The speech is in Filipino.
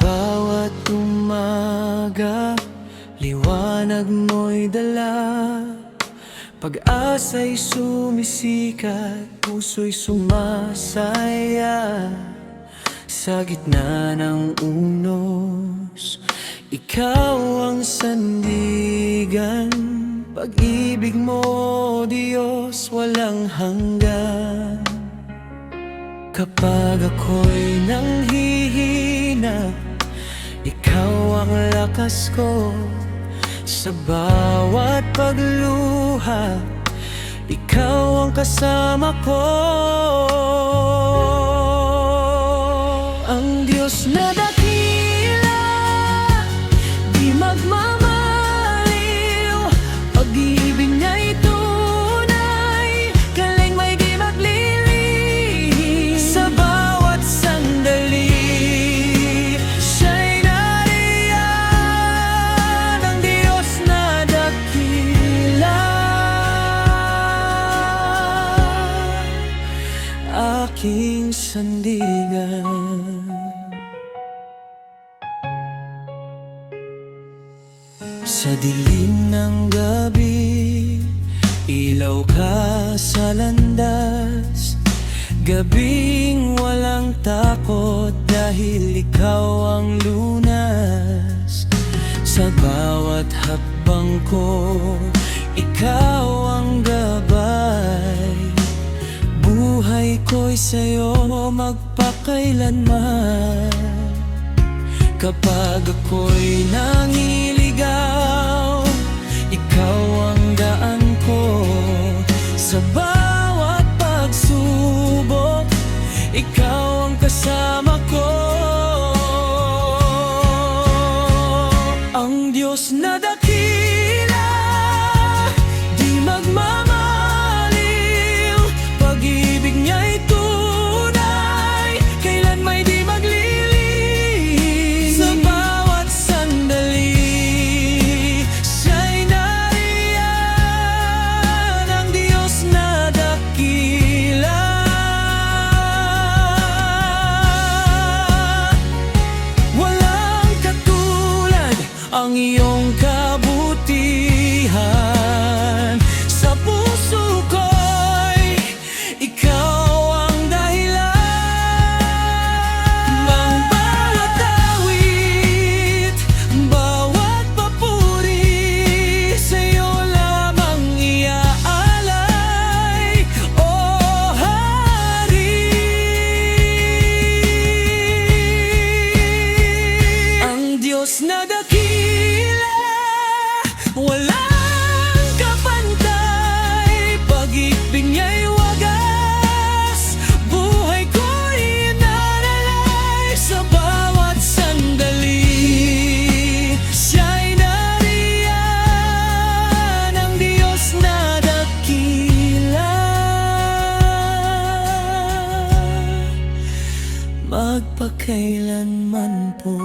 bawat umaga, liwanag mo'y dala. Pag-asa'y sumisikat, puso'y sumasaya. Sa gitna ng unos, ikaw ang sandigan. Pag-ibig mo, Diyos, walang hanggan. Kapag ako'y nanghihina, ikaw ang lakas ko. Sa bawat pagluha, ikaw ang kasama ko. Ang Diyos na dakila, di magmamaliw. Pag-ibig niya'y tunay, galing may di maglilihim. Sa bawat sandali, siya'y nariyan. Ang Diyos na dakila, aking sandigan. Sa dilim ng gabi, ilaw ka sa landas. Gabing walang takot dahil ikaw ang lunas. Sa bawat hakbang ko, ikaw ang gabay. Buhay ko'y sa'yo magpakailanman. Kapag ako'y nangiligaw, ikaw ang daan ko. Sa bawat pagsubok, ikaw ang kasama ko. Ang Diyos na dakila, di magmamaliw. Pag-ibig niya'y tunay, kailan may di maglilihim. Sa bawat sandali, siya'y nariyan. Ang Diyos na dakila, walang katulad ang iyong kabutihan. Sa puso ko'y ikaw ang dahilan. Ang bawat awit, bawat papuri, sa'yo lamang iaalay, O Hari. Ang Diyos na dakila, walang kapantay. Pag-ibig niya'y wagas, buhay ko'y inaalay. Sa bawat sandali, siya'y nariyan. Ang Diyos na dakila, magpakailanman po.